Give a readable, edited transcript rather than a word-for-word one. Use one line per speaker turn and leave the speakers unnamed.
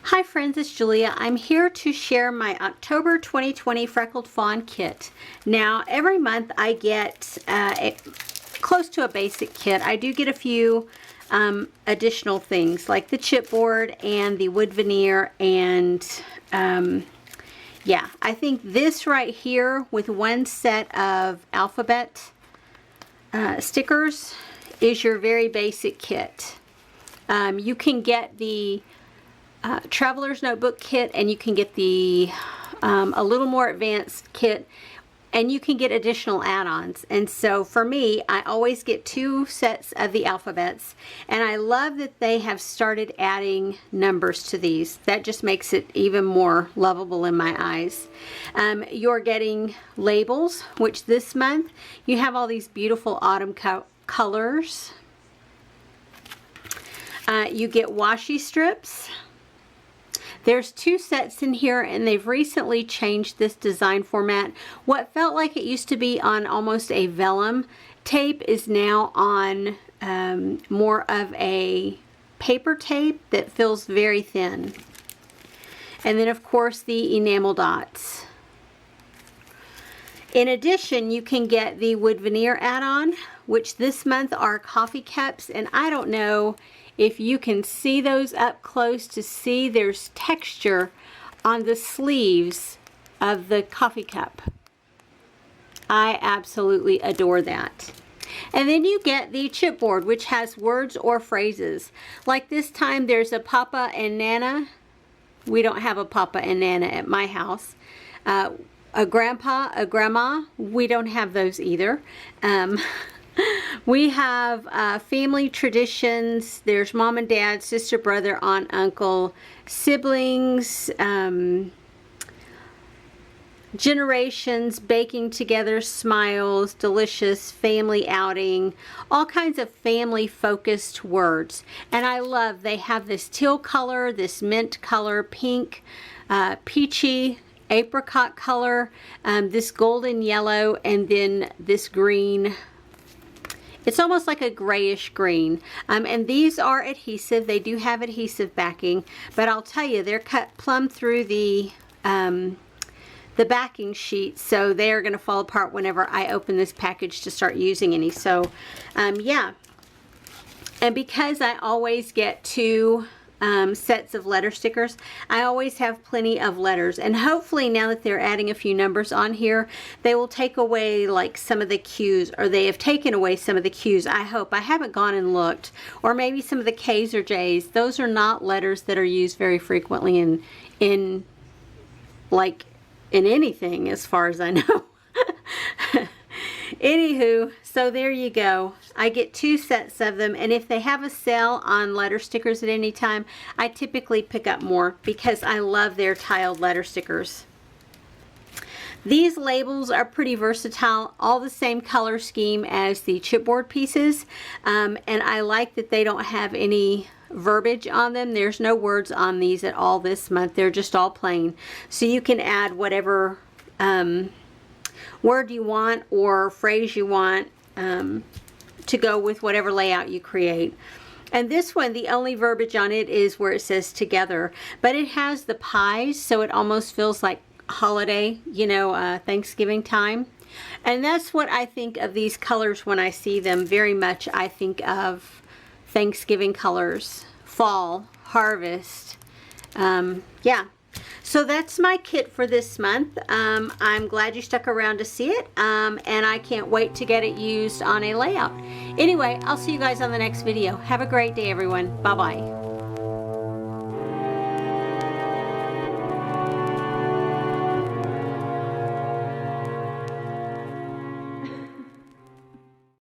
Hi friends, it's Julia. I'm here to share my October 2020 Freckled Fawn kit. Now, every month I get close to a basic kit. I do get a few additional things like the chipboard and the wood veneer, and yeah, I think this right here with one set of alphabet stickers is your very basic kit. You can get the Traveler's Notebook kit, and you can get the a little more advanced kit, and you can get additional add-ons. And so for me, I always get 2 sets of the alphabets, and I love that they have started adding numbers to these. That just makes it even more lovable in my eyes. You're getting labels, which this month you have all these beautiful autumn colors. You get washi strips. There's 2 sets in here, and they've recently changed this design format. What felt like it used to be on almost a vellum tape is now on more of a paper tape that feels very thin. And then of course the enamel dots. In addition, you can get the wood veneer add-on, which this month are coffee cups, and I don't know if you can see those up close to see there's texture on the sleeves of the coffee cup. I absolutely adore that. And then you get the chipboard, which has words or phrases. Like this time there's a Papa and Nana. We don't have a Papa and Nana at my house. A Grandpa, a Grandma. We don't have those either. We have family traditions. There's mom and dad, sister, brother, aunt, uncle, siblings, generations, baking together, smiles, delicious, family outing, all kinds of family focused words. And I love, they have this teal color, this mint color, pink, peachy, apricot color, this golden yellow, and then this green. It's almost like a grayish green. And these are adhesive. They do have adhesive backing, but I'll tell you, they're cut plumb through the backing sheet, so they're going to fall apart whenever I open this package to start using any. So yeah, and because I always get 2 sets of letter stickers, I always have plenty of letters, and hopefully now that they're adding a few numbers on here, they will take away like some of the Q's, or they have taken away some of the Q's. I hope. I haven't gone and looked, or maybe some of the K's or J's. Those are not letters that are used very frequently in anything, as far as I know. Anywho, so there you go. I get 2 sets of them, and if they have a sale on letter stickers at any time, I typically pick up more because I love their tiled letter stickers. These labels are pretty versatile, all the same color scheme as the chipboard pieces, and I like that they don't have any verbiage on them. There's no words on these at all this month. They're just all plain. So you can add whatever word you want or phrase you want to go with whatever layout you create. And this one, the only verbiage on it is where it says together, but it has the pies, so it almost feels like holiday, you know, Thanksgiving time. And that's what I think of these colors when I see them. Very much I think of Thanksgiving colors, fall, harvest. Yeah. So that's my kit for this month. I'm glad you stuck around to see it, and I can't wait to get it used on a layout. Anyway, I'll see you guys on the next video. Have a great day, everyone. Bye-bye.